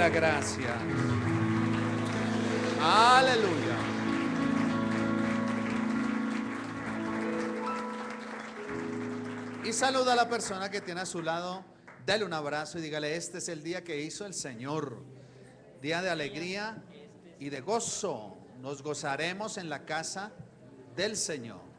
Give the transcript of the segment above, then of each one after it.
la gracia. Aleluya. Y saluda a la persona que tiene a su lado. Dale un abrazo y dígale: este es el día que hizo el Señor. Día de alegría y de gozo. Nos gozaremos en la casa del Señor.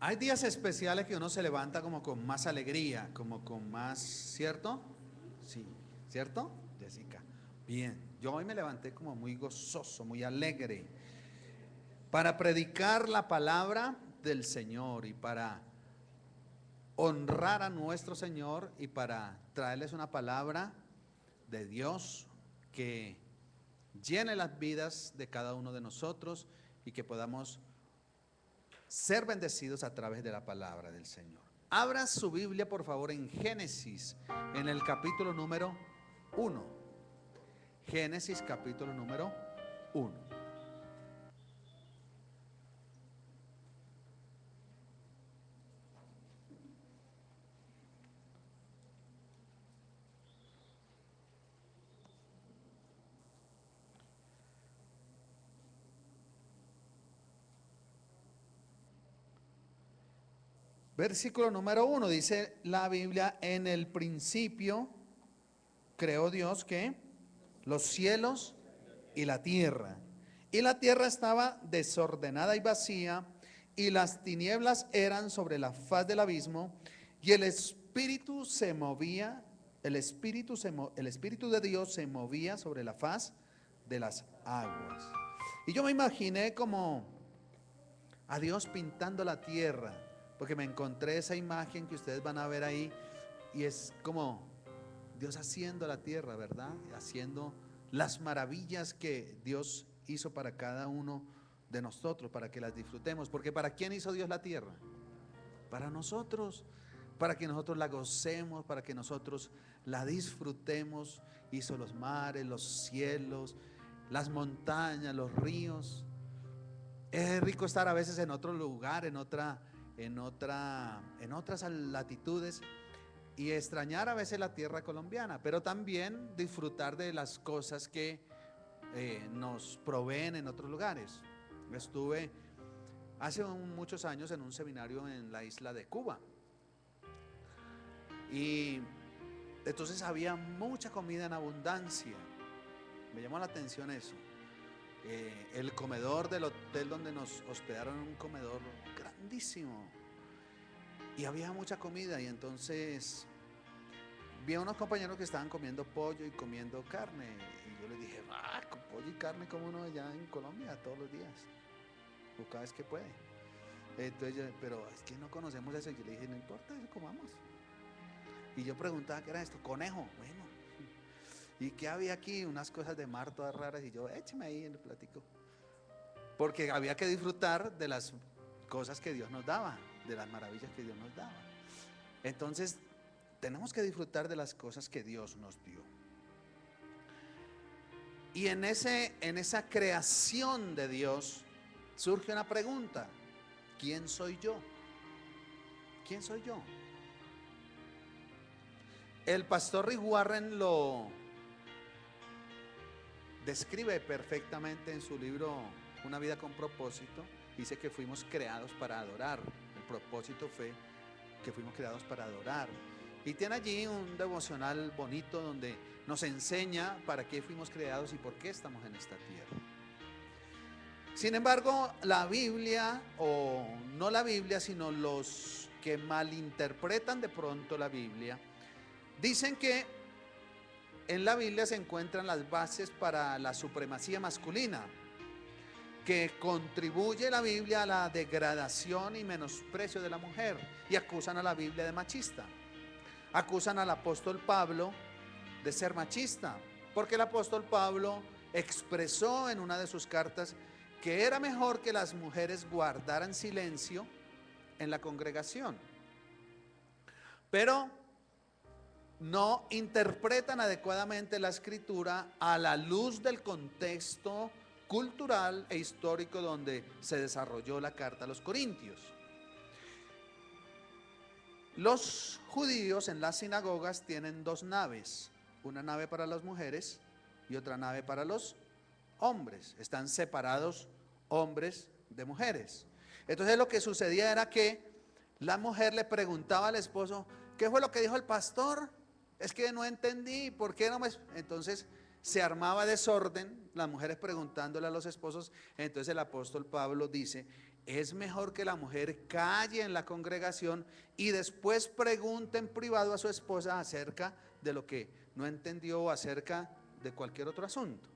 Hay días especiales que uno se levanta como con más alegría, como con más, ¿cierto? Sí, ¿cierto, Jessica? Bien, yo hoy me levanté como muy gozoso, muy alegre, para predicar la palabra del Señor y para honrar a nuestro Señor y para traerles una palabra de Dios que llene las vidas de cada uno de nosotros y que podamos ser bendecidos a través de la palabra del Señor. Abra su Biblia, por favor, en Génesis, en el capítulo número 1. Génesis, capítulo número 1. Versículo número 1, dice la Biblia: en el principio creó Dios, ¿qué? Los cielos y la tierra. Y la tierra estaba desordenada y vacía, y las tinieblas eran sobre la faz del abismo, y el Espíritu se movía, el Espíritu de Dios se movía sobre la faz de las aguas. Y yo me imaginé como a Dios pintando la tierra, porque me encontré esa imagen que ustedes van a ver ahí, y es como Dios haciendo la tierra, ¿verdad? Haciendo las maravillas que Dios hizo para cada uno de nosotros, para que las disfrutemos. Porque ¿para quién hizo Dios la tierra? Para nosotros, para que nosotros la gocemos, para que nosotros la disfrutemos. Hizo los mares, los cielos, las montañas, los ríos. Es rico estar a veces en otro lugar, en otras latitudes, y extrañar a veces la tierra colombiana, pero también disfrutar de las cosas que nos proveen en otros lugares. Estuve hace muchos años en un seminario en la isla de Cuba, y entonces había mucha comida en abundancia. Me llamó la atención eso. El comedor del hotel donde nos hospedaron, un comedor grandísimo, y había mucha comida, y entonces vi a unos compañeros que estaban comiendo pollo y comiendo carne, y yo les dije: con pollo y carne como uno allá en Colombia todos los días, o cada vez que puede. Entonces pero es que no conocemos eso. Y yo le dije: no importa, eso comamos. Y yo preguntaba: ¿qué era esto? Conejo. Bueno, ¿y qué había aquí? Unas cosas de mar todas raras, y yo: écheme ahí en el platico, porque había que disfrutar de las cosas que Dios nos daba, de las maravillas que Dios nos daba. Entonces tenemos que disfrutar de las cosas que Dios nos dio. Y en esa creación de Dios surge una pregunta: ¿quién soy yo? ¿Quién soy yo? El pastor Rick Warren lo describe perfectamente en su libro Una vida con propósito. Dice que fuimos creados para adorar. El propósito fue que fuimos creados para adorar. Y tiene allí un devocional bonito donde nos enseña para qué fuimos creados y por qué estamos en esta tierra. Sin embargo, la Biblia, o no la Biblia, sino los que malinterpretan de pronto la Biblia, dicen que en la Biblia se encuentran las bases para la supremacía masculina, que contribuye la Biblia a la degradación y menosprecio de la mujer, y acusan a la Biblia de machista. Acusan al apóstol Pablo de ser machista, porque el apóstol Pablo expresó en una de sus cartas que era mejor que las mujeres guardaran silencio en la congregación, pero no interpretan adecuadamente la escritura a la luz del contexto cultural e histórico donde se desarrolló la carta a los Corintios. Los judíos en las sinagogas tienen dos naves, una nave para las mujeres y otra nave para los hombres. Están separados hombres de mujeres. Entonces lo que sucedía era que la mujer le preguntaba al esposo: ¿qué fue lo que dijo el pastor? Es que no entendí, ¿por qué no me...? Entonces se armaba desorden, las mujeres preguntándole a los esposos. Entonces el apóstol Pablo dice: es mejor que la mujer calle en la congregación y después pregunte en privado a su esposa acerca de lo que no entendió o acerca de cualquier otro asunto.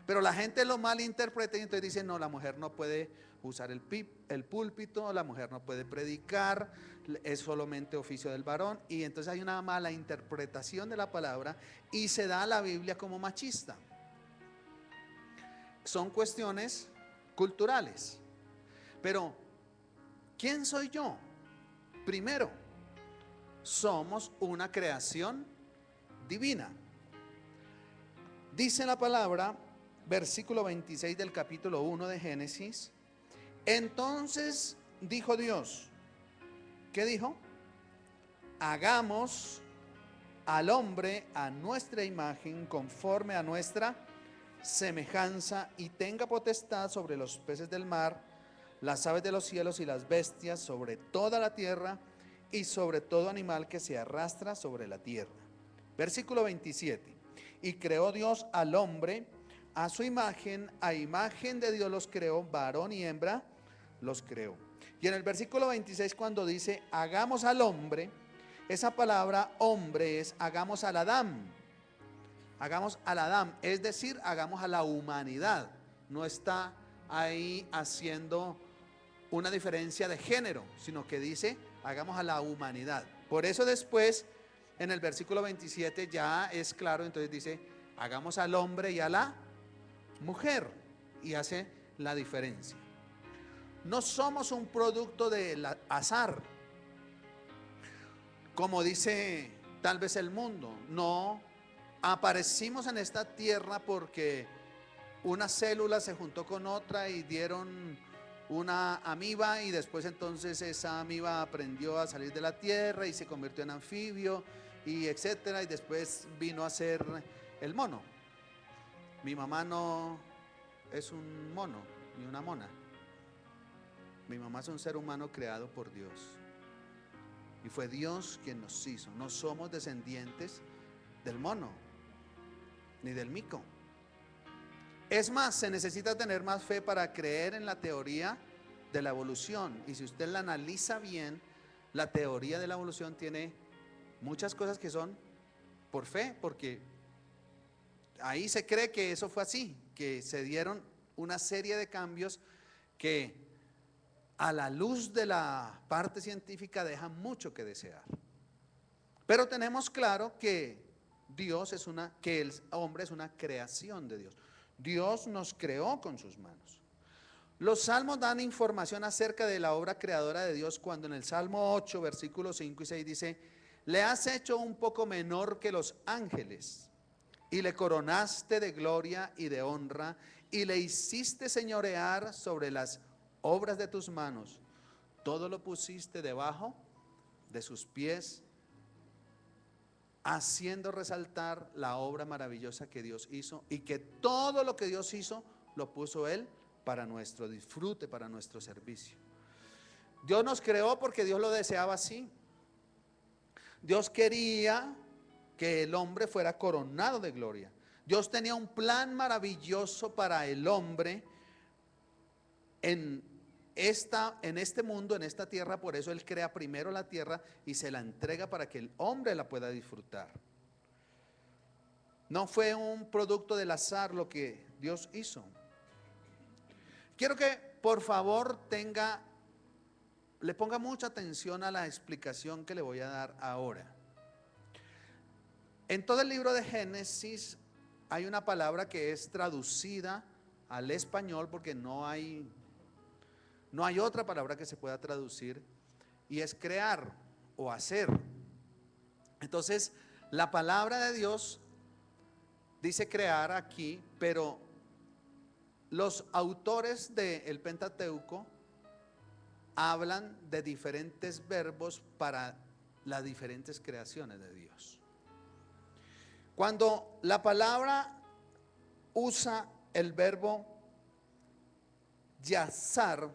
Pero la gente lo malinterpreta y entonces dice: no, la mujer no puede usar el púlpito, la mujer no puede predicar, es solamente oficio del varón. Y entonces hay una mala interpretación de la palabra y se da a la Biblia como machista. Son cuestiones culturales. Pero ¿quién soy yo? Primero, somos una creación divina. Dice la palabra, versículo 26 del capítulo 1 de Génesis: entonces dijo Dios, ¿qué dijo? Hagamos al hombre a nuestra imagen, conforme a nuestra semejanza, y tenga potestad sobre los peces del mar, las aves de los cielos y las bestias, sobre toda la tierra y sobre todo animal que se arrastra sobre la tierra. Versículo 27. Y creó Dios al hombre a su imagen, a imagen de Dios los creó, varón y hembra los creó. Y en el versículo 26, cuando dice hagamos al hombre, esa palabra hombre es hagamos al Adán. Hagamos al Adán, es decir, hagamos a la humanidad. No está ahí haciendo una diferencia de género, sino que dice hagamos a la humanidad. Por eso después en el versículo 27 ya es claro, entonces dice hagamos al hombre y a la mujer, y hace la diferencia. No somos un producto del azar, como dice tal vez el mundo. No aparecimos en esta tierra porque una célula se juntó con otra y dieron una amiba, y después entonces esa amiba aprendió a salir de la tierra y se convirtió en anfibio y etcétera, y después vino a ser el mono. Mi mamá no es un mono ni una mona. Mi mamá es un ser humano creado por Dios, y fue Dios quien nos hizo. No somos descendientes del mono ni del mico. Es más, se necesita tener más fe para creer en la teoría de la evolución. Y si usted la analiza bien, la teoría de la evolución tiene muchas cosas que son por fe, porque ahí se cree que eso fue así, que se dieron una serie de cambios que a la luz de la parte científica dejan mucho que desear. Pero tenemos claro que que el hombre es una creación de Dios. Dios nos creó con sus manos. Los salmos dan información acerca de la obra creadora de Dios cuando en el Salmo 8, versículos 5 y 6 dice: le has hecho un poco menor que los ángeles y le coronaste de gloria y de honra y le hiciste señorear sobre las obras de tus manos. Todo lo pusiste debajo de sus pies, haciendo resaltar la obra maravillosa que Dios hizo, y que todo lo que Dios hizo lo puso Él para nuestro disfrute, para nuestro servicio. Dios nos creó porque Dios lo deseaba así. Dios quería que el hombre fuera coronado de gloria. Dios tenía un plan maravilloso para el hombre en este mundo, en esta tierra. Por eso Él crea primero la tierra y se la entrega para que el hombre la pueda disfrutar. No fue un producto del azar lo que Dios hizo. Quiero que por favor le ponga mucha atención a la explicación que le voy a dar ahora. En todo el libro de Génesis hay una palabra que es traducida al español porque no hay otra palabra que se pueda traducir, y es crear o hacer. Entonces, la palabra de Dios dice crear aquí, pero los autores del Pentateuco hablan de diferentes verbos para las diferentes creaciones de Dios. Cuando la palabra usa el verbo yatzar,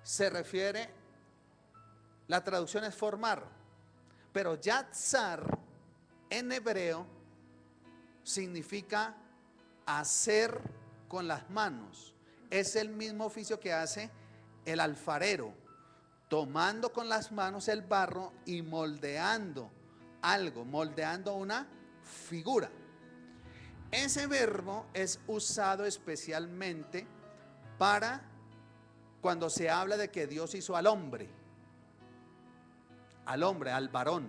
se refiere, la traducción es formar, pero yatzar en hebreo significa hacer con las manos. Es el mismo oficio que hace el alfarero, tomando con las manos el barro y moldeando algo, moldeando una figura. Ese verbo es usado especialmente para cuando se habla de que Dios hizo al hombre, al varón.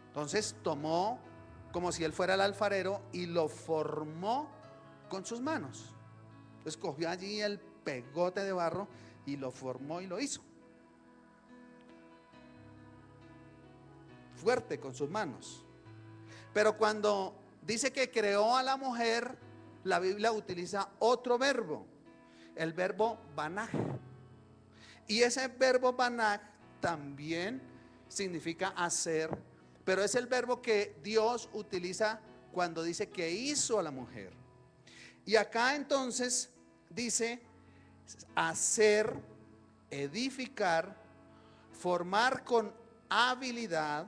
Entonces tomó como si él fuera el alfarero y lo formó con sus manos. Entonces cogió allí el pegote de barro y lo formó y lo hizo fuerte con sus manos. Pero cuando dice que creó a la mujer, la Biblia utiliza otro verbo, el verbo banaj. Y ese verbo banaj también significa hacer, pero es el verbo que Dios utiliza cuando dice que hizo a la mujer. Y acá entonces dice hacer, edificar, formar con habilidad,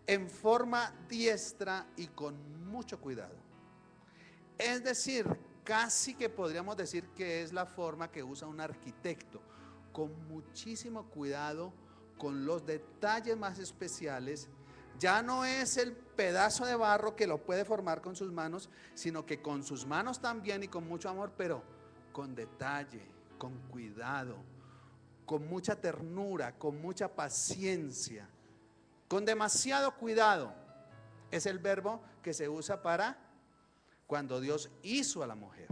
en forma diestra y con mucho cuidado. Es decir, casi que podríamos decir que es la forma que usa un arquitecto, con muchísimo cuidado, con los detalles más especiales. Ya no es el pedazo de barro que lo puede formar con sus manos, sino que con sus manos también y con mucho amor, pero con detalle, con cuidado, con mucha ternura, con mucha paciencia, con demasiado cuidado. Es el verbo que se usa para cuando Dios hizo a la mujer.